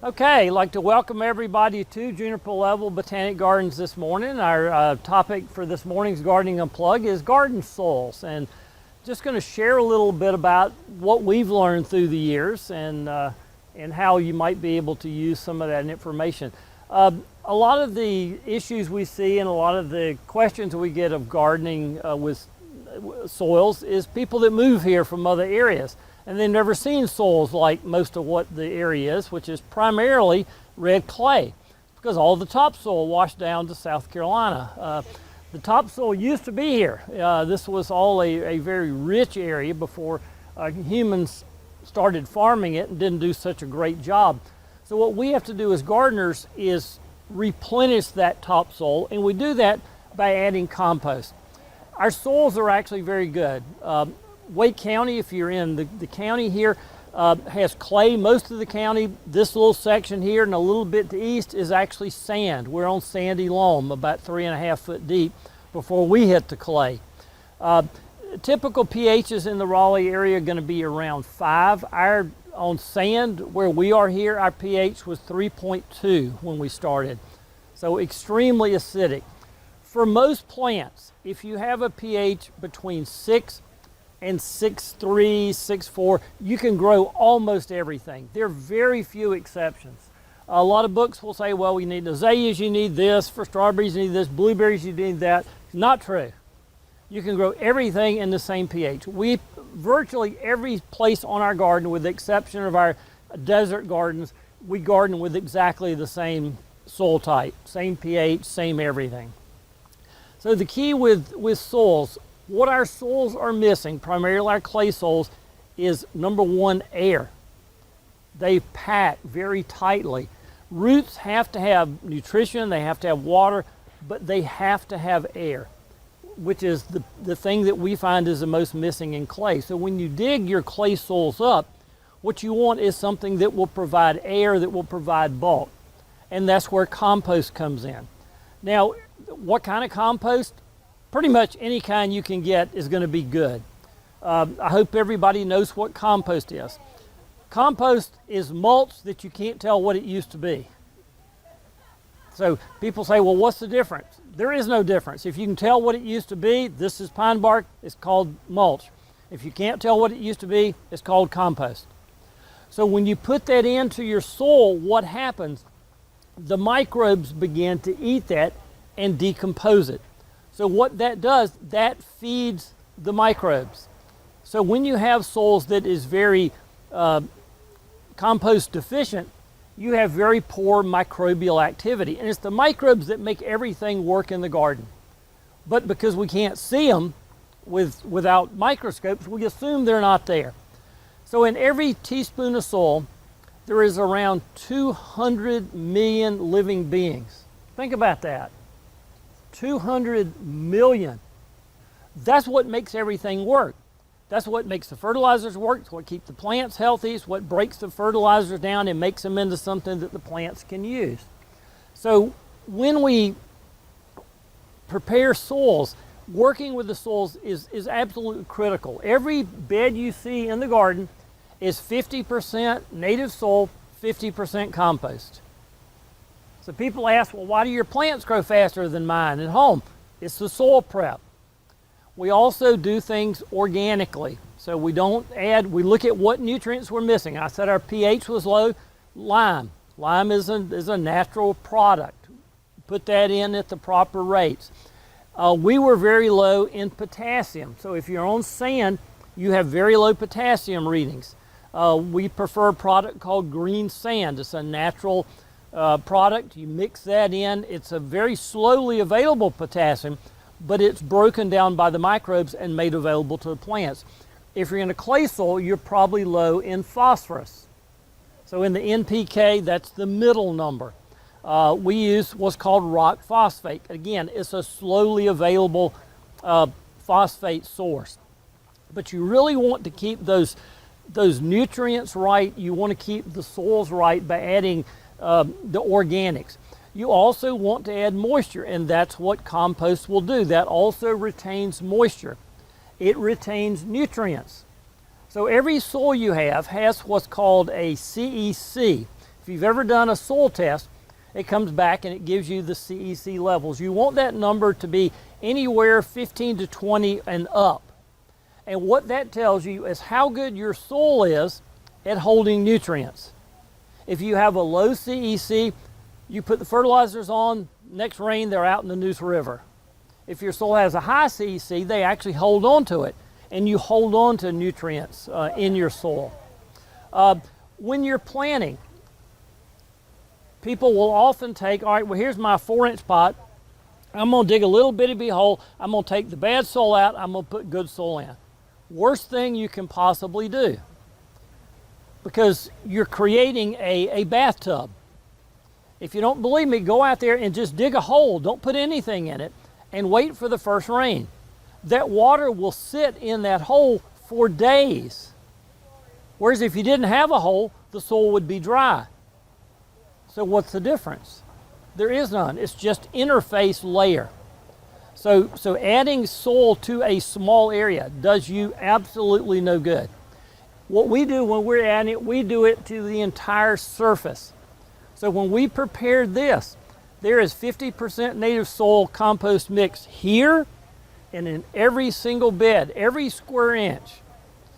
Okay, I'd like to welcome everybody to Juniper Level Botanic Gardens this morning. Our topic for this morning's Gardening Unplugged is garden soils, and just going to share a little bit about what we've learned through the years and how you might be able to use some of that information. A lot of the issues we see and a lot of the questions we get of gardening with soils is people that move here from other areas. And they've never seen soils like most of what the area is, which is primarily red clay, because all the topsoil washed down to South Carolina. The topsoil used to be here. This was all a very rich area before humans started farming it and didn't do such a great job. So what we have to do as gardeners is replenish that topsoil, and we do that by adding compost. Our soils are actually very good. Wake County, if you're in the county here, has clay. Most of the county, this little section here and a little bit to east is actually sand. We're on sandy loam, about 3.5 foot deep before we hit the clay. Typical pHs in the Raleigh area are going to be around 5. On sand, where we are here, our pH was 3.2 when we started. So extremely acidic. For most plants, if you have a pH between 6 and 6.3, 6.4, you can grow almost everything. There are very few exceptions. A lot of books will say, well, you need azaleas, you need this, for strawberries you need this, blueberries you need that. Not true. You can grow everything in the same pH. Virtually every place on our garden, with the exception of our desert gardens, we garden with exactly the same soil type, same pH, same everything. So the key with soils, what our soils are missing, primarily our clay soils, is number one, air. They pack very tightly. Roots have to have nutrition, they have to have water, but they have to have air, which is the thing that we find is the most missing in clay. So when you dig your clay soils up, what you want is something that will provide air, that will provide bulk. And that's where compost comes in. Now, what kind of compost? Pretty much any kind you can get is going to be good. I hope everybody knows what compost is. Compost is mulch that you can't tell what it used to be. So people say, well, what's the difference? There is no difference. If you can tell what it used to be, this is pine bark, it's called mulch. If you can't tell what it used to be, it's called compost. So when you put that into your soil, what happens? The microbes begin to eat that and decompose it. So what that does, that feeds the microbes. So when you have soils that is very compost deficient, you have very poor microbial activity. And it's the microbes that make everything work in the garden. But because we can't see them without microscopes, we assume they're not there. So in every teaspoon of soil, there is around 200 million living beings. Think about that. 200 million. That's what makes everything work. That's what makes the fertilizers work. It's what keeps the plants healthy. It's what breaks the fertilizers down and makes them into something that the plants can use. So when we prepare soils, working with the soils is absolutely critical. Every bed you see in the garden is 50% native soil, 50% compost. So people ask, well, why do your plants grow faster than mine at home? It's the soil prep. We also do things organically. So we look at what nutrients we're missing. I said our pH was low. Lime. Lime is a natural product. Put that in at the proper rates. We were very low in potassium. So if you're on sand, you have very low potassium readings. We prefer a product called green sand. It's a natural product. You mix that in. It's a very slowly available potassium, but it's broken down by the microbes and made available to the plants. If you're in a clay soil, you're probably low in phosphorus. So in the NPK, that's the middle number. We use what's called rock phosphate. Again, it's a slowly available phosphate source. But you really want to keep those nutrients right. You want to keep the soils right by adding the organics. You also want to add moisture, and that's what compost will do. That also retains moisture. It retains nutrients. So every soil you have has what's called a CEC, If you've ever done a soil test, it comes back and it gives you the CEC levels. You want that number to be anywhere 15 to 20 and up. And what that tells you is how good your soil is at holding nutrients. If you have a low CEC, you put the fertilizers on, next rain they're out in the Neuse River. If your soil has a high CEC, they actually hold on to it, and you hold on to nutrients in your soil. When you're planting, people will often take, all right, well, here's my 4-inch pot. I'm going to dig a little bitty hole. I'm going to take the bad soil out. I'm going to put good soil in. Worst thing you can possibly do, because you're creating a bathtub. If you don't believe me, go out there and just dig a hole. Don't put anything in it and wait for the first rain. That water will sit in that hole for days. Whereas if you didn't have a hole, the soil would be dry. So what's the difference? There is none. It's just interface layer. So adding soil to a small area does you absolutely no good. What we do when we're adding it, we do it to the entire surface. So when we prepared this, there is 50% native soil compost mix here and in every single bed, every square inch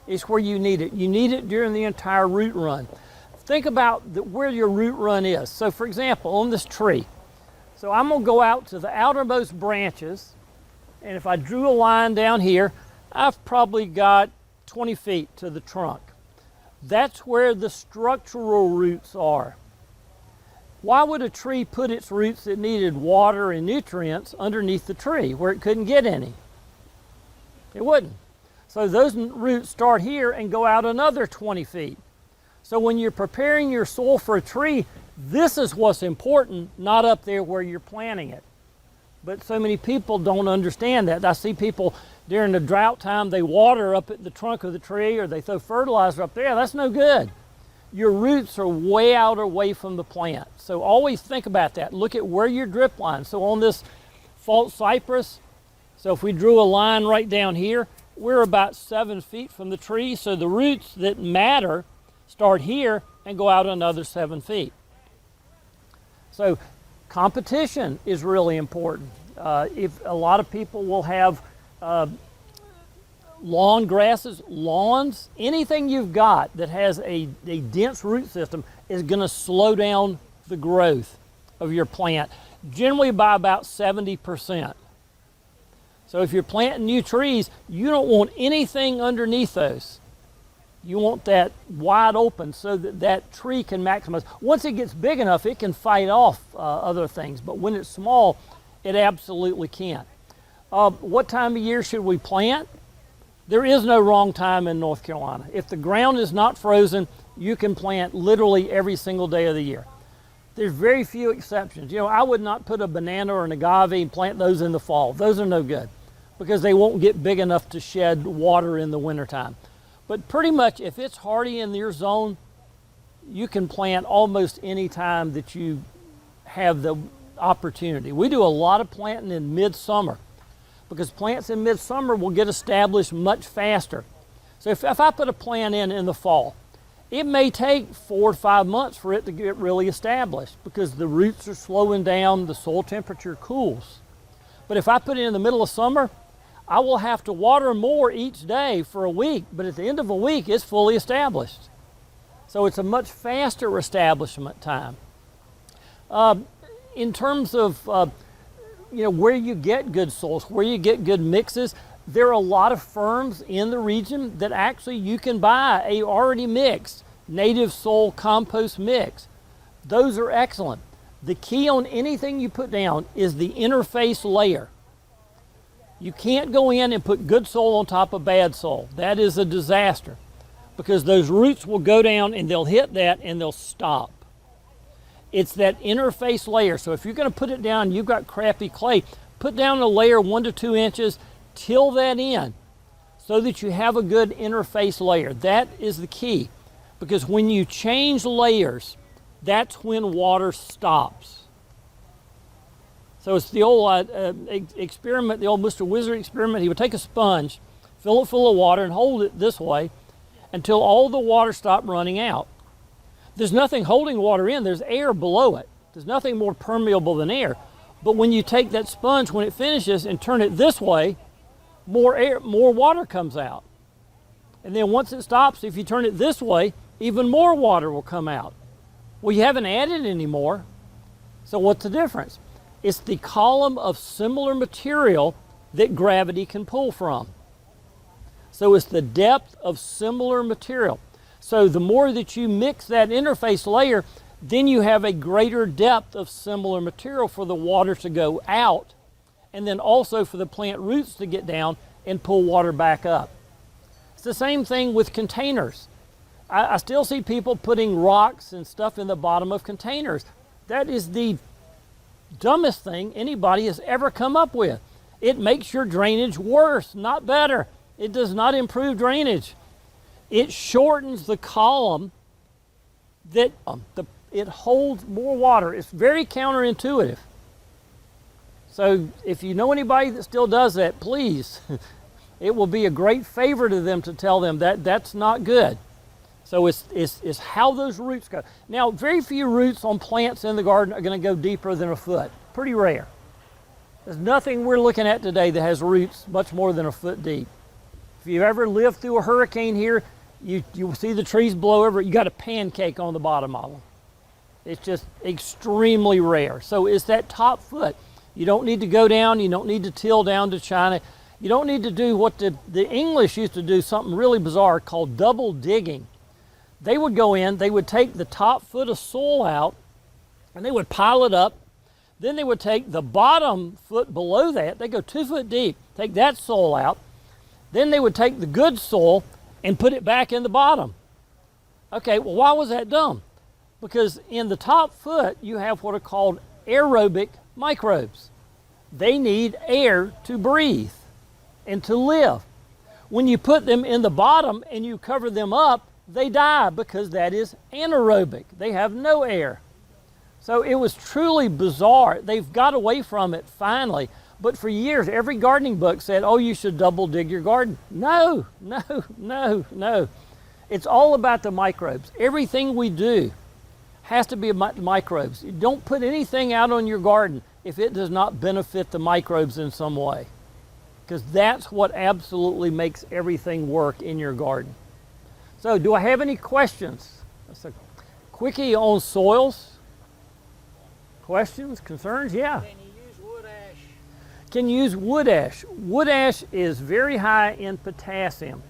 is where you need it. You need it during the entire root run. Think about where your root run is. So for example, on this tree, so I'm going to go out to the outermost branches, and if I drew a line down here, I've probably got 20 feet to the trunk. That's where the structural roots are. Why would a tree put its roots that needed water and nutrients underneath the tree where it couldn't get any? It wouldn't. So those roots start here and go out another 20 feet. So when you're preparing your soil for a tree, this is what's important, not up there where you're planting it. But so many people don't understand that. I see people during the drought time, they water up at the trunk of the tree or they throw fertilizer up there. That's no good. Your roots are way out away from the plant. So always think about that. Look at where your drip line. So on this false cypress, so if we drew a line right down here, we're about 7 feet from the tree. So the roots that matter start here and go out another 7 feet. So competition is really important. If a lot of people will have lawn grasses, lawns, anything you've got that has a dense root system is going to slow down the growth of your plant, generally by about 70%. So if you're planting new trees, you don't want anything underneath those. You want that wide open so that that tree can maximize. Once it gets big enough, it can fight off other things, but when it's small, it absolutely can't. What time of year should we plant? There is no wrong time in North Carolina. If the ground is not frozen, you can plant literally every single day of the year. There's very few exceptions. You know, I would not put a banana or an agave and plant those in the fall. Those are no good because they won't get big enough to shed water in the wintertime. But pretty much if it's hardy in your zone, you can plant almost any time that you have the opportunity. We do a lot of planting in midsummer because plants in midsummer will get established much faster. So if I put a plant in the fall, it may take 4 to 5 months for it to get really established because the roots are slowing down, the soil temperature cools. But if I put it in the middle of summer, I will have to water more each day for a week, but at the end of a week, it's fully established. So it's a much faster establishment time. In terms of where you get good soils, where you get good mixes, there are a lot of firms in the region that actually you can buy a already mixed native soil compost mix. Those are excellent. The key on anything you put down is the interface layer. You can't go in and put good soil on top of bad soil. That is a disaster because those roots will go down and they'll hit that and they'll stop. It's that interface layer. So if you're going to put it down, you've got crappy clay, put down a layer 1 to 2 inches, till that in so that you have a good interface layer. That is the key because when you change layers, that's when water stops. So it's the old experiment, the old Mr. Wizard experiment. He would take a sponge, fill it full of water, and hold it this way until all the water stopped running out. There's nothing holding water in, there's air below it. There's nothing more permeable than air. But when you take that sponge, when it finishes, and turn it this way, more water comes out. And then once it stops, if you turn it this way, even more water will come out. Well, you haven't added any more. So what's the difference? It's the column of similar material that gravity can pull from. So it's the depth of similar material. So the more that you mix that interface layer, then you have a greater depth of similar material for the water to go out, and then also for the plant roots to get down and pull water back up. It's the same thing with containers. I still see people putting rocks and stuff in the bottom of containers. That is the dumbest thing anybody has ever come up with. It makes your drainage worse, not better. It does not improve drainage. It shortens the column that it holds more water. It's very counterintuitive. So if you know anybody that still does that, please, it will be a great favor to them to tell them that that's not good. So it's how those roots go. Now, very few roots on plants in the garden are going to go deeper than a foot. Pretty rare. There's nothing we're looking at today that has roots much more than a foot deep. If you've ever lived through a hurricane here, you see the trees blow over, you got a pancake on the bottom of them. It's just extremely rare. So it's that top foot. You don't need to go down, you don't need to till down to China. You don't need to do what the English used to do, something really bizarre called double digging. They would go in, they would take the top foot of soil out, and they would pile it up. Then they would take the bottom foot below that, they go 2 foot deep, take that soil out. Then they would take the good soil and put it back in the bottom. Okay, well, why was that dumb? Because in the top foot, you have what are called aerobic microbes. They need air to breathe and to live. When you put them in the bottom and you cover them up, they die because that is anaerobic. They have no air. So it was truly bizarre. They've got away from it finally. But for years, every gardening book said, oh, you should double dig your garden. No, no, no, no. It's all about the microbes. Everything we do has to be about microbes. You don't put anything out on your garden if it does not benefit the microbes in some way. Because that's what absolutely makes everything work in your garden. So do I have any questions? That's a quickie on soils. Questions, concerns? Yeah. Can you use wood ash? Can use wood ash. Wood ash is very high in potassium.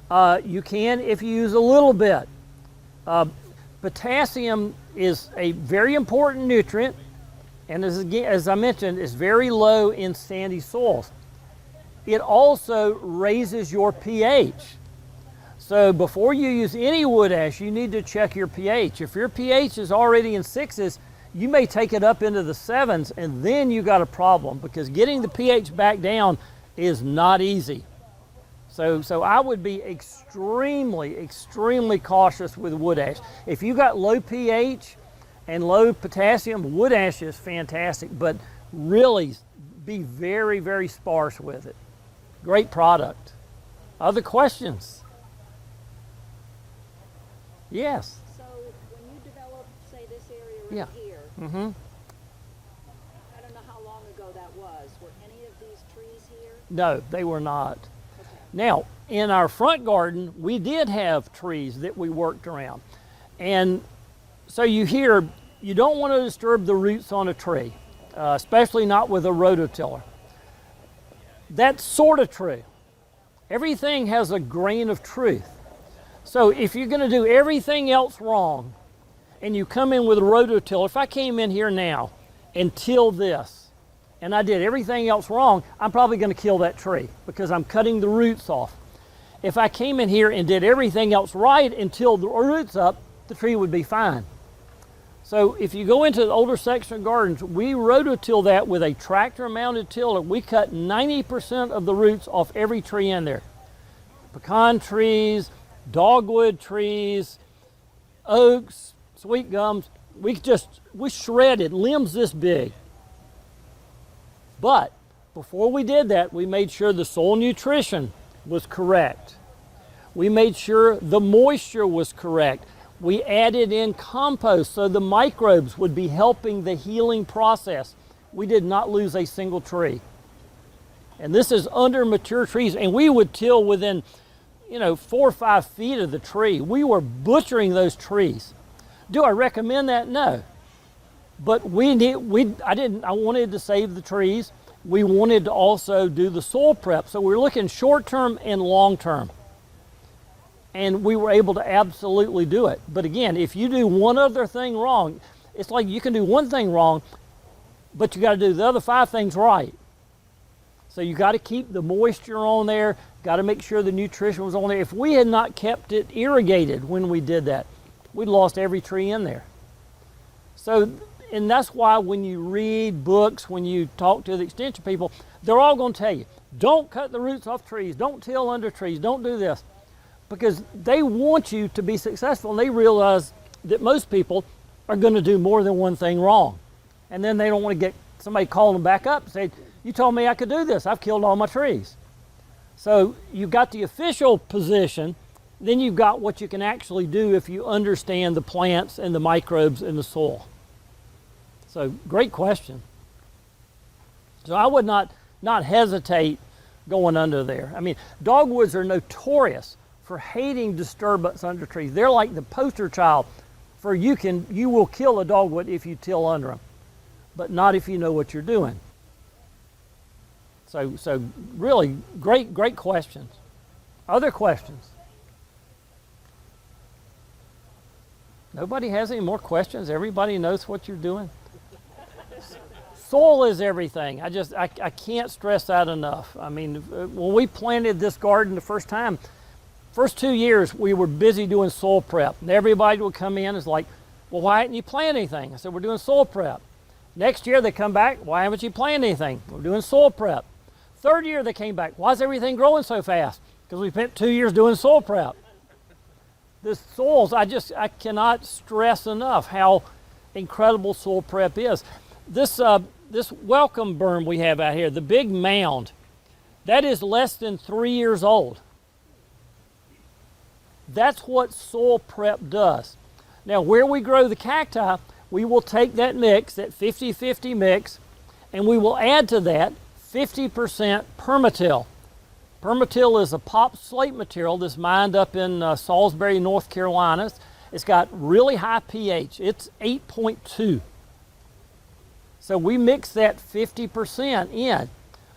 You can if you use a little bit. Potassium is a very important nutrient, and as I mentioned, it's very low in sandy soils. It also raises your pH. So before you use any wood ash, you need to check your pH. If your pH is already in 6s, you may take it up into the 7s, and then you got a problem, because getting the pH back down is not easy. So I would be extremely, extremely cautious with wood ash. If you got low pH and low potassium, wood ash is fantastic, but really be very, very sparse with it. Great product. Other questions? Yes. So when you developed, say, this area right here, Mm-hmm. I don't know how long ago that was. Were any of these trees here? No, they were not. Okay. Now, in our front garden, we did have trees that we worked around. And so you hear, you don't want to disturb the roots on a tree, especially not with a rototiller. That's sort of true. Everything has a grain of truth. So if you're going to do everything else wrong, and you come in with a rototiller, if I came in here now and tilled this, and I did everything else wrong, I'm probably going to kill that tree because I'm cutting the roots off. If I came in here and did everything else right and tilled the roots up, the tree would be fine. So if you go into the older section of gardens, we rototill that with a tractor-mounted tiller. We cut 90% of the roots off every tree in there. Pecan trees, dogwood trees, oaks, sweet gums, we shredded limbs this big. But before we did that, we made sure the soil nutrition was correct. We made sure the moisture was correct. We added in compost so the microbes would be helping the healing process. We did not lose a single tree. And this is under mature trees, and we would till within 4 or 5 feet of the tree. We were butchering those trees. Do I recommend that? No. But I wanted to save the trees. We wanted to also do the soil prep. So we're looking short term and long term. And we were able to absolutely do it. But again, if you do one other thing wrong, it's like you can do one thing wrong, but you got to do the other 5 things right. So you got to keep the moisture on there, got to make sure the nutrition was on there. If we had not kept it irrigated when we did that, we'd lost every tree in there. So, and that's why when you read books, when you talk to the extension people, they're all going to tell you, don't cut the roots off trees, don't till under trees, don't do this. Because they want you to be successful, and they realize that most people are going to do more than one thing wrong. And then they don't want to get somebody calling them back up and say, you told me I could do this, I've killed all my trees. So you've got the official position, then you've got what you can actually do if you understand the plants and the microbes in the soil. So great question. So I would not hesitate going under there. I mean, dogwoods are notorious for hating disturbance under trees. They're like the poster child for you will kill a dogwood if you till under them, but not if you know what you're doing. So really great questions. Other questions? Nobody has any more questions? Everybody knows what you're doing? Soil is everything. I can't stress that enough. I mean, when we planted this garden the first time, first 2 years, we were busy doing soil prep. And everybody would come in and is like, well, why haven't you planted anything? I said, we're doing soil prep. Next year, they come back, why haven't you planted anything? We're doing soil prep. Third year, they came back, why is everything growing so fast? Because we spent 2 years doing soil prep. The soils, I cannot stress enough how incredible soil prep is. This welcome berm we have out here, the big mound, that is less than 3 years old. That's what soil prep does. Now, where we grow the cacti, we will take that mix, that 50-50 mix, and we will add to that 50% permatil. Permatil is a pop slate material that's mined up in Salisbury, North Carolina. It's got really high pH. It's 8.2. So we mix that 50% in.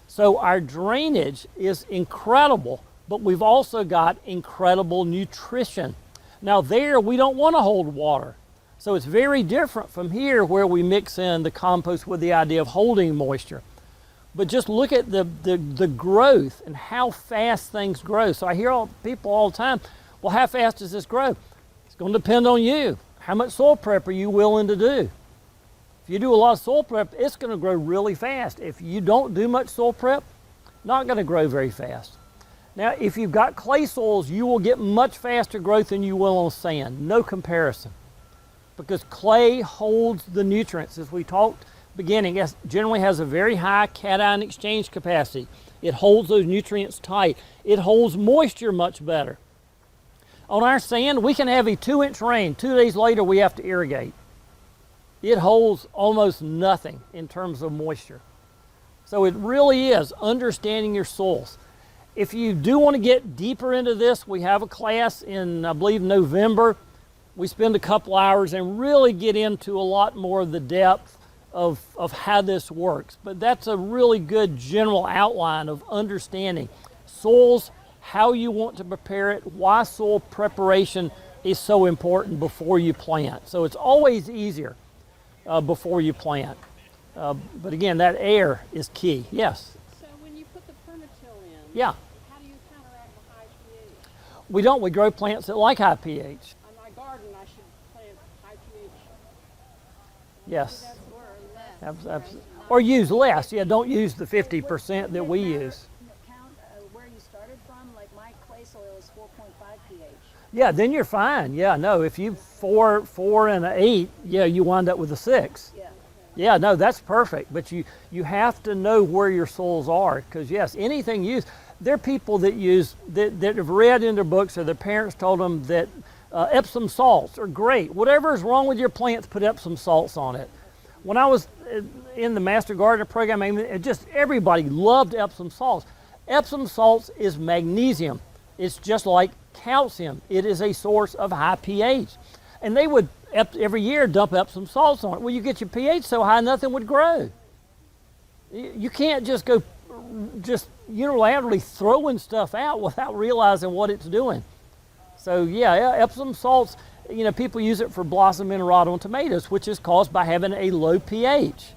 So our drainage is incredible, but we've also got incredible nutrition. Now there, we don't want to hold water. So it's very different from here where we mix in the compost with the idea of holding moisture. But just look at the growth and how fast things grow. So I hear people all the time, well, how fast does this grow? It's going to depend on you. How much soil prep are you willing to do? If you do a lot of soil prep, it's going to grow really fast. If you don't do much soil prep, not going to grow very fast. Now, if you've got clay soils, you will get much faster growth than you will on sand. No comparison. Because clay holds the nutrients. As we talked beginning, it generally has a very high cation exchange capacity. It holds those nutrients tight. It holds moisture much better. On our sand, we can have a 2-inch rain. 2 days later, we have to irrigate. It holds almost nothing in terms of moisture. So it really is understanding your soils. If you do want to get deeper into this, we have a class in, I believe, November. We spend a couple hours and really get into a lot more of the depth of how this works. But that's a really good general outline of understanding soils, how you want to prepare it, why soil preparation is so important before you plant. So it's always easier before you plant. But again, that air is key. Yes? So when you put the permatil in, yeah. How do you counteract the high pH? We don't. We grow plants that like high pH. On my garden, I should plant high pH. Yes. Or less. Or use less. Yeah, don't use the 50% that we use. Count where you started from. Like my clay soil is 4.5 pH. Yeah, then you're fine. Yeah, no, if you 4 and an 8, yeah, you wind up with a 6. Yeah. Yeah, no, that's perfect. But you have to know where your soils are, because yes, anything used. There are people that have read in their books or their parents told them that Epsom salts are great. Whatever is wrong with your plants, put Epsom salts on it. When I was in the Master Gardener program, I mean, just everybody loved Epsom salts. Epsom salts is magnesium. It's just like calcium. It is a source of high pH. And they would every year dump Epsom salts on it. Well, you get your pH so high, nothing would grow. You can't just go just unilaterally throwing stuff out without realizing what it's doing. So yeah, Epsom salts, you know, people use it for blossom inerato on tomatoes, which is caused by having a low pH.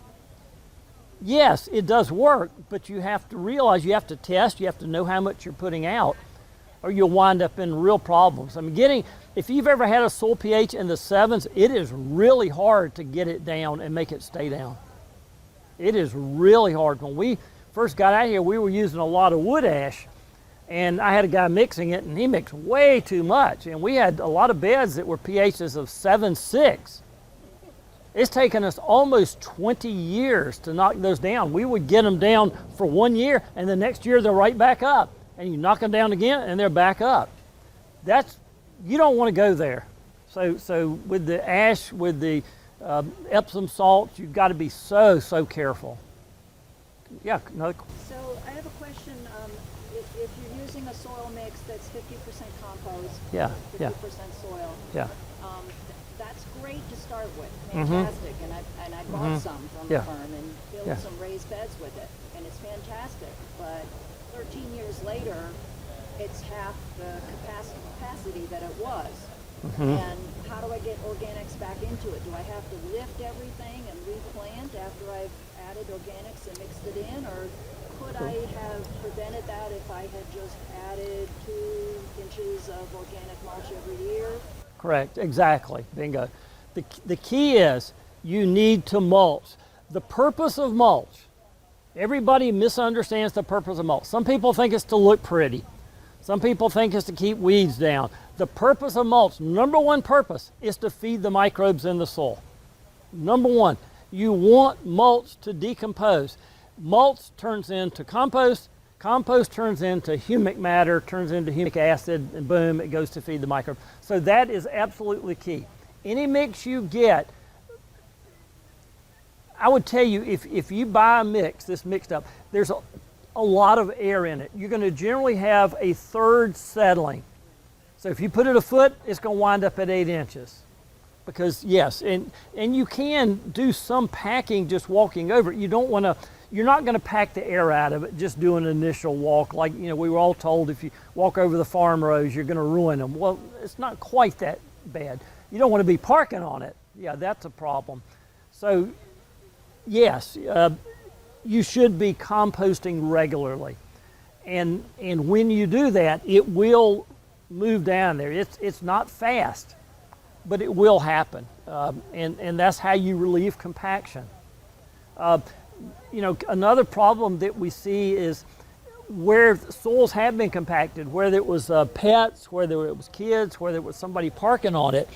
Yes, it does work, but you have to realize, you have to test, you have to know how much you're putting out, or you'll wind up in real problems. I mean, if you've ever had a soil pH in the 7s, it is really hard to get it down and make it stay down. It is really hard. When we first got out here, we were using a lot of wood ash, and I had a guy mixing it, and he mixed way too much. And we had a lot of beds that were pHs of 7.6. It's taken us almost 20 years to knock those down. We would get them down for 1 year, and the next year they're right back up. And you knock them down again, and they're back up. You don't want to go there. So with the ash, with the Epsom salts, you've got to be so careful. Yeah, another. So I have a question. If you're using a soil mix that's 50% compost, Yeah, 50% soil, yeah. That's great to start with, fantastic. And I bought some from the firm and built some raised beds with it, and it's fantastic. But 13 years later, it's half the capacity that it was. And how do I get organics back into it? Do I have to lift everything and replant after I've added organics and mixed it in, or could I have prevented that if I had just added 2 inches of organic mulch every year? Correct, exactly, bingo. The key is you need to mulch. The purpose of mulch, everybody misunderstands the purpose of mulch. Some people think it's to look pretty. Some people think it's to keep weeds down. The purpose of mulch, number one purpose, is to feed the microbes in the soil. Number one, you want mulch to decompose. Mulch turns into compost, compost turns into humic matter, turns into humic acid, and boom, it goes to feed the microbes. So that is absolutely key. Any mix you get, I would tell you, if you buy a mix, this mixed up, there's a lot of air in it. You're going to generally have a third settling. So if you put it a foot, it's going to wind up at 8 inches. Because yes, and you can do some packing just walking over it. You're not going to pack the air out of it just doing an initial walk. Like, you know, we were all told if you walk over the farm rows, you're going to ruin them. Well, it's not quite that bad. You don't want to be parking on it. Yeah, that's a problem. So yes, you should be composting regularly. And when you do that, it will move down there. It's not fast, but it will happen. And that's how you relieve compaction. You know, another problem that we see is where soils have been compacted, whether it was pets, whether it was kids, whether it was somebody parking on it.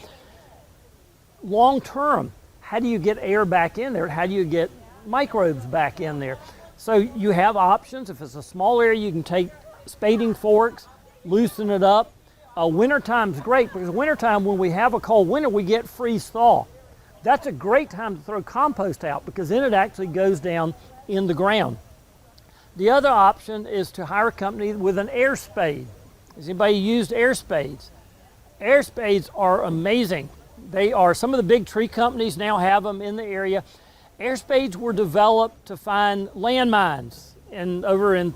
Long term, how do you get air back in there? How do you get microbes back in there? So you have options. If it's a small area, you can take spading forks, loosen it up. Wintertime's great, because wintertime, when we have a cold winter, we get freeze thaw. That's a great time to throw compost out, because then it actually goes down in the ground. The other option is to hire a company with an air spade. Has anybody used air spades? Air spades are amazing. Some of the big tree companies now have them in the area. Air spades were developed to find landmines over in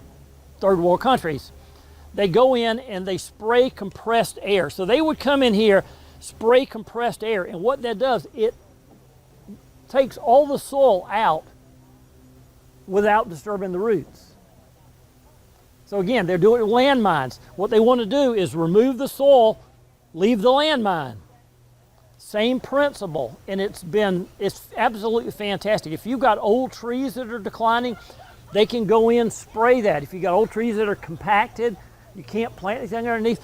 third world countries. They go in and they spray compressed air. So they would come in here, spray compressed air, and what that does, it takes all the soil out without disturbing the roots. So again, they're doing landmines. What they want to do is remove the soil, leave the landmine. Same principle, and it's absolutely fantastic. If you've got old trees that are declining, they can go in, spray that. If you've got old trees that are compacted, you can't plant anything underneath,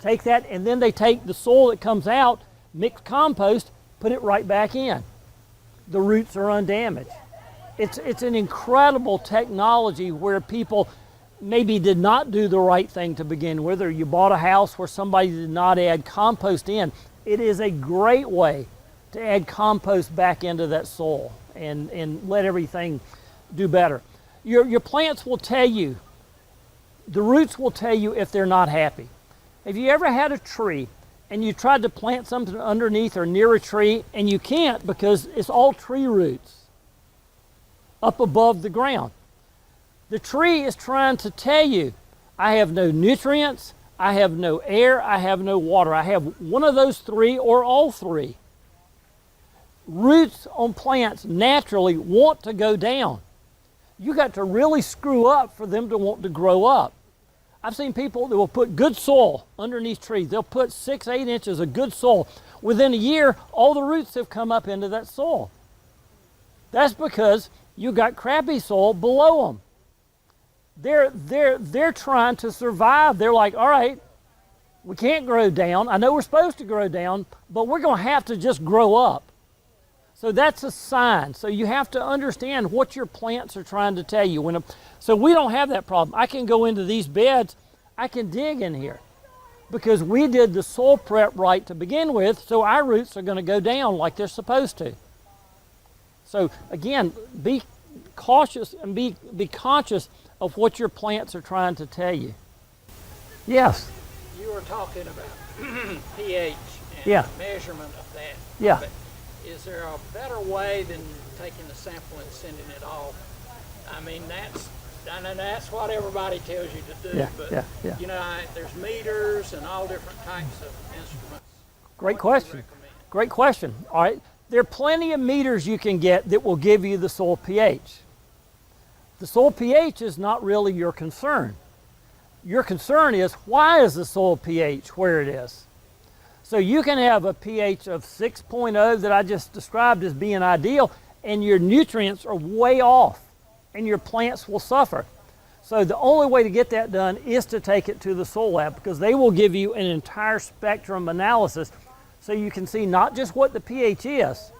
take that, and then they take the soil that comes out, mix compost, put it right back in. The roots are undamaged. It's an incredible technology where people maybe did not do the right thing to begin with, or you bought a house where somebody did not add compost in, it is a great way to add compost back into that soil and let everything do better. Your plants will tell you, the roots will tell you if they're not happy. Have you ever had a tree and you tried to plant something underneath or near a tree and you can't because it's all tree roots up above the ground? The tree is trying to tell you, I have no nutrients, I have no air, I have no water. I have one of those three or all three. Roots on plants naturally want to go down. You got to really screw up for them to want to grow up. I've seen people that will put good soil underneath trees. They'll put 6, 8 inches of good soil. Within a year, all the roots have come up into that soil. That's because you got crappy soil below them. They're trying to survive. They're like, all right, we can't grow down. I know we're supposed to grow down, but we're going to have to just grow up. So that's a sign. So you have to understand what your plants are trying to tell you. So we don't have that problem. I can go into these beds, I can dig in here because we did the soil prep right to begin with, so our roots are going to go down like they're supposed to. So again, be cautious and be conscious of what your plants are trying to tell you. Yes? You were talking about pH and Yeah. measurement of that. Yeah. But is there a better way than taking the sample and sending it off? I mean, I know that's what everybody tells you to do, Yeah, but yeah. you know, there's meters and all different types of instruments. Great What do you question. recommend? Great question. All right. There are plenty of meters you can get that will give you the soil pH. The soil pH is not really your concern. Your concern is, why is the soil pH where it is? So you can have a pH of 6.0 that I just described as being ideal, and your nutrients are way off, and your plants will suffer. So the only way to get that done is to take it to the soil lab, because they will give you an entire spectrum analysis so you can see not just what the pH is,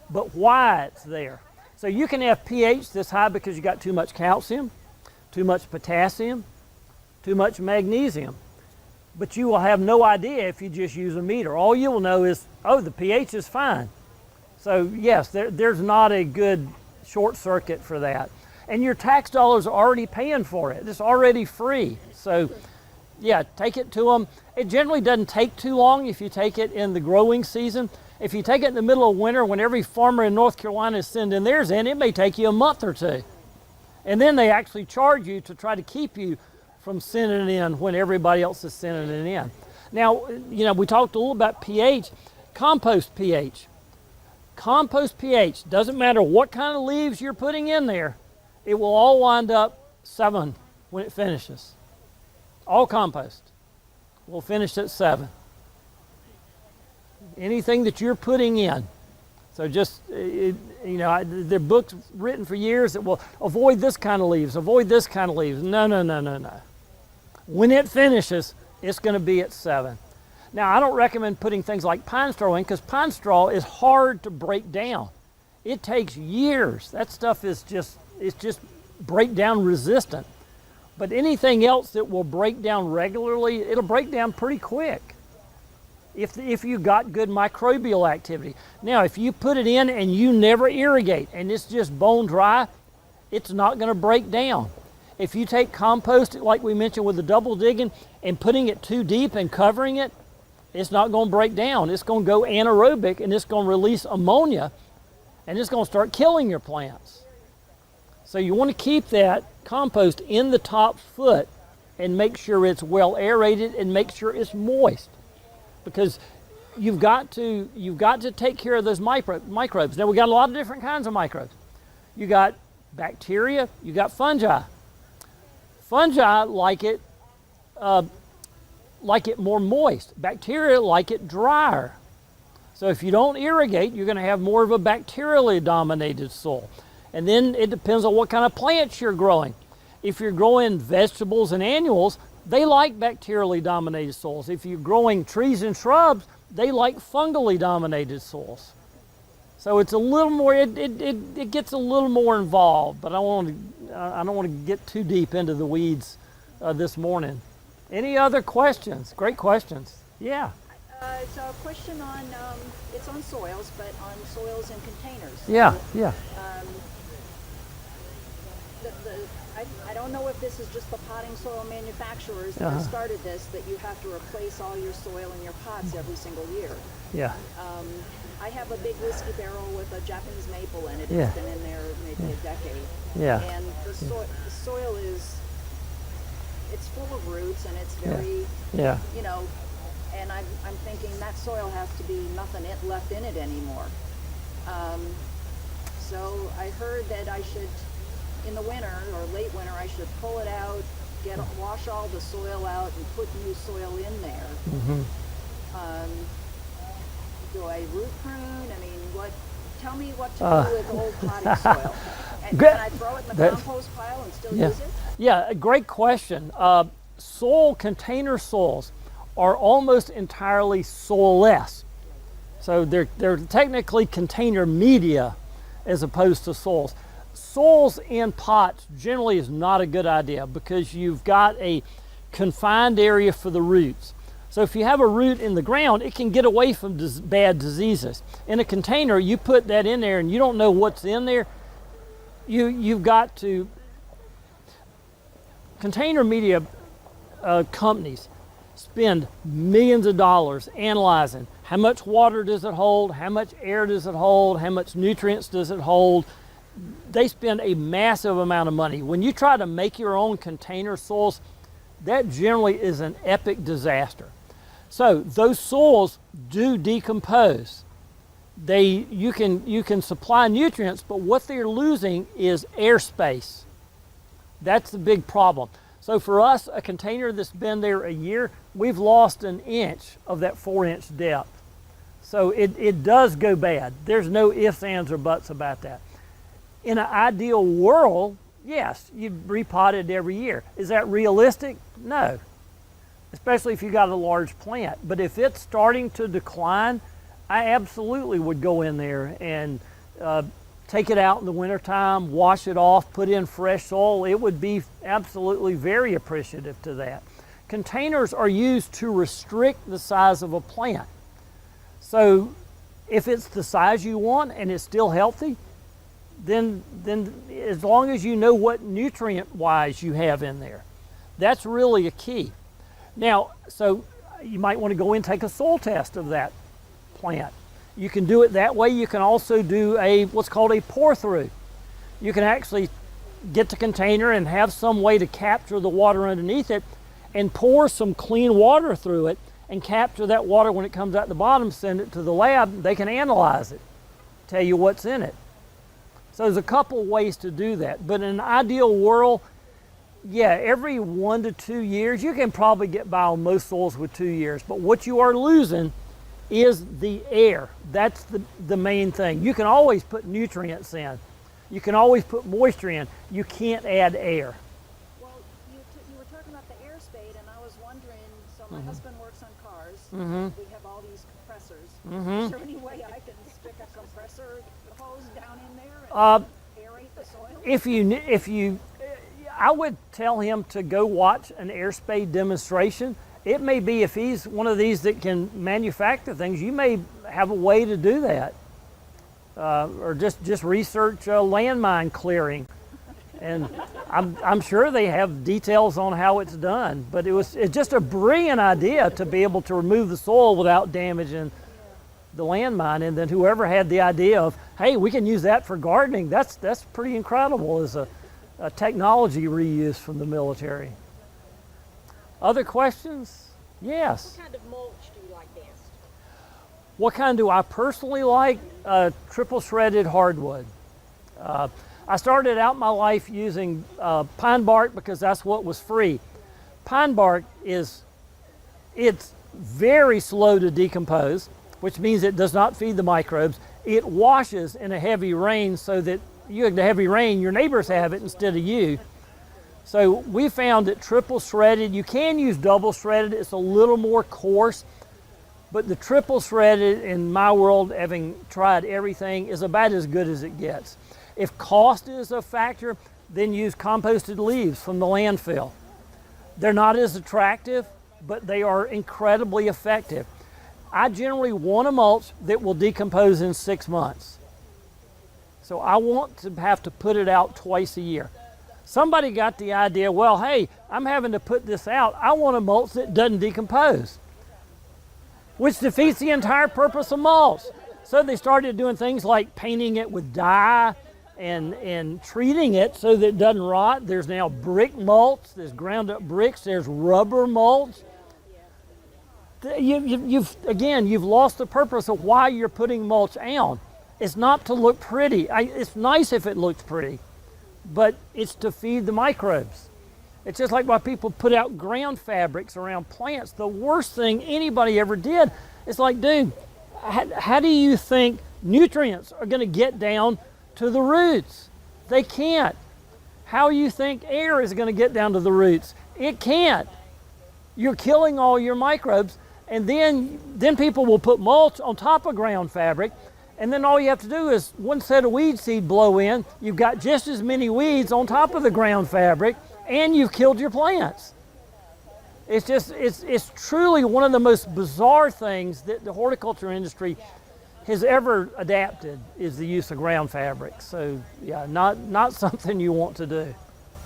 but why it's there. So you can have pH this high because you got too much calcium, too much potassium, too much magnesium. But you will have no idea if you just use a meter. All you will know is, oh, the pH is fine. So yes, there's not a good short circuit for that. And your tax dollars are already paying for it. It's already free. So yeah, take it to them. It generally doesn't take too long if you take it in the growing season. If you take it in the middle of winter when every farmer in North Carolina is sending theirs in, it may take you a month or two. And then they actually charge you to try to keep you from sending it in when everybody else is sending it in. Now, you know, we talked a little about pH, compost pH. Compost pH, doesn't matter what kind of leaves you're putting in there, it will all wind up 7 when it finishes. All compost will finish at 7. Anything that you're putting in. So just, you know, there are books written for years that will avoid this kind of leaves, avoid this kind of leaves. No. When it finishes, it's going to be at 7. Now, I don't recommend putting things like pine straw in because pine straw is hard to break down. It takes years. That stuff is just breakdown resistant. But anything else that will break down regularly, it'll break down pretty quick if you got good microbial activity. Now, if you put it in and you never irrigate and it's just bone dry, it's not going to break down. If you take compost, like we mentioned with the double digging, and putting it too deep and covering it, it's not going to break down. It's going to go anaerobic and it's going to release ammonia and it's going to start killing your plants. So you want to keep that compost in the top foot and make sure it's well aerated and make sure it's moist, because you've got to take care of those microbes. Now, we got a lot of different kinds of microbes. You got bacteria, you got fungi. Fungi like it more moist. Bacteria like it drier. So if you don't irrigate, you're going to have more of a bacterially dominated soil. And then it depends on what kind of plants you're growing. If you're growing vegetables and annuals, they like bacterially dominated soils. If you're growing trees and shrubs, they like fungally dominated soils. So it's a little more, it gets a little more involved, but I don't want to get too deep into the weeds this morning. Any other questions? Great questions. Yeah. So a question on, it's on soils, but on soils and containers. Yeah, So, yeah. I don't know if this is just the potting soil manufacturers that have started this, that you have to replace all your soil in your pots every single year. Yeah. I have a big whiskey barrel with a Japanese maple in it. Yeah. It's been in there maybe a decade. Yeah. And the soil is, it's full of roots and it's very, Yeah. you know, and I'm thinking that soil has to be nothing left in it anymore. So I heard that I should, in the winter or late winter, I should pull it out, wash all the soil out and put new soil in there. Mm-hmm. Do I root prune? I mean, tell me what to do with old potting soil. And can I throw it in the compost pile and still use it? Yeah, a great question. Container soils are almost entirely soil-less. So they're technically container media as opposed to soils. Soils in pots generally is not a good idea because you've got a confined area for the roots. So if you have a root in the ground, it can get away from bad diseases. In a container, you put that in there and you don't know what's in there. You've got to, container media companies spend millions of dollars analyzing how much water does it hold, how much air does it hold, how much nutrients does it hold. They spend a massive amount of money. When you try to make your own container soils, that generally is an epic disaster. So those soils do decompose. You can supply nutrients, but what they're losing is airspace. That's the big problem. So for us, a container that's been there a year, we've lost an inch of that 4-inch depth. So it does go bad. There's no ifs, ands, or buts about that. In an ideal world, yes, you'd repot it every year. Is that realistic? No. Especially if you got a large plant. But if it's starting to decline, I absolutely would go in there and take it out in the wintertime, wash it off, put in fresh soil. It would be absolutely very appreciative to that. Containers are used to restrict the size of a plant. So if it's the size you want and it's still healthy, then as long as you know what nutrient-wise you have in there, that's really a key. Now, so you might want to go in and take a soil test of that plant. You can do it that way. You can also do what's called a pour through. You can actually get the container and have some way to capture the water underneath it and pour some clean water through it and capture that water when it comes out the bottom, send it to the lab. They can analyze it, tell you what's in it. So there's a couple ways to do that. But in an ideal world, yeah, every 1 to 2 years, you can probably get by on most soils with 2 years. But what you are losing is the air. That's the main thing. You can always put nutrients in. You can always put moisture in. You can't add air. Well, you were talking about the air spade, and I was wondering, so my husband works on cars. We have all these compressors. Is there any way I can stick a compressor hose down in there and aerate the soil? I would tell him to go watch an air spade demonstration. It may be, if he's one of these that can manufacture things, you may have a way to do that. Or just research landmine clearing. And I'm sure they have details on how it's done, but it's just a brilliant idea to be able to remove the soil without damaging the landmine. And then whoever had the idea of, hey, we can use that for gardening, that's pretty incredible as a technology reuse from the military. Other questions? Yes. What kind of mulch do you like best? What kind do I personally like? Triple shredded hardwood. I started out my life using pine bark because that's what was free. Pine bark it's very slow to decompose, which means it does not feed the microbes. It washes in a heavy rain so that you have the heavy rain, your neighbors have it instead of you. So we found that triple shredded, you can use double shredded, it's a little more coarse, But the triple threaded, in my world, having tried everything, is about as good as it gets. If cost is a factor, then use composted leaves from the landfill. They're not as attractive, but they are incredibly effective. I generally want a mulch that will decompose in 6 months. So I want to have to put it out twice a year. Somebody got the idea, well, hey, I'm having to put this out. I want a mulch that doesn't decompose, which defeats the entire purpose of mulch. So they started doing things like painting it with dye and treating it so that it doesn't rot. There's now brick mulch, there's ground up bricks, there's rubber mulch. You've lost the purpose of why you're putting mulch on. It's not to look pretty. It's nice if it looks pretty, but it's to feed the microbes. It's just like why people put out ground fabrics around plants. The worst thing anybody ever did. It's like, dude, how do you think nutrients are going to get down to the roots? They can't. How you think air is going to get down to the roots? It can't. You're killing all your microbes, and then people will put mulch on top of ground fabric, and then all you have to do is one set of weed seed blow in. You've got just as many weeds on top of the ground fabric, and you've killed your plants. It's truly one of the most bizarre things that the horticulture industry has ever adapted, is the use of ground fabric. So yeah, not something you want to do.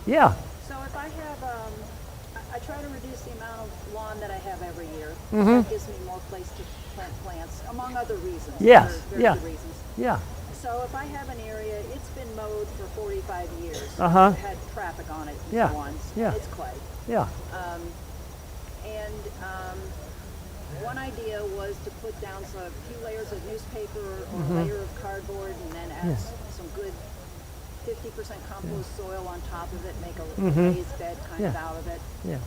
Yeah. So if I have, I try to reduce the amount of lawn that I have every year. Mm-hmm. That gives me more place to plant plants, among other reasons. Yes. Very Yeah. good reasons. Yeah. So if I have an area, it's been mowed for 45 years. Uh-huh. It had traffic on it and Yeah. so on. Yeah. It's clay. Yeah. One idea was to put down a few layers of newspaper or Mm-hmm. a layer of cardboard, and then add some good 50% compost soil on top of it, make a raised bed kind of out of it, Yeah.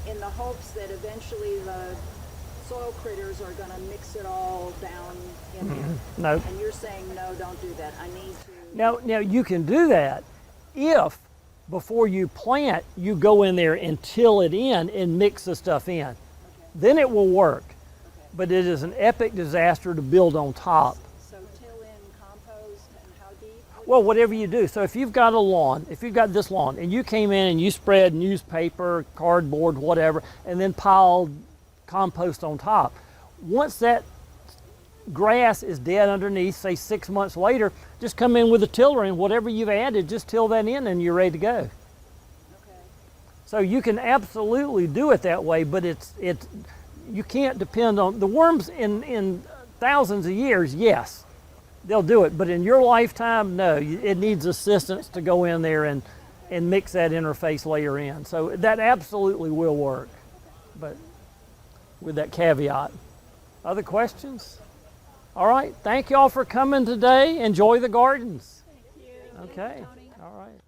in the hopes that eventually the soil critters are going to mix it all down in there. No. And you're saying, no, don't do that. I need to... Now you can do that if before you plant, you go in there and till it in and mix the stuff in. Then it will work. But it is an epic disaster to build on top. So till in compost, and how deep? Well, whatever you do. So if you've got a lawn, if you've got this lawn, and you came in and you spread newspaper, cardboard, whatever, and then piled compost on top, once that grass is dead underneath, say 6 months later, just come in with a tiller and whatever you've added, just till that in and you're ready to go. Okay. So you can absolutely do it that way, but you can't depend on the worms in thousands of years. Yes, they'll do it, but in your lifetime, no. It needs assistance to go in there and mix that interface layer in. So that absolutely will work, but with that caveat. Other questions? All right. Thank you all for coming today. Enjoy the gardens. Thank you. Okay. Tony. All right.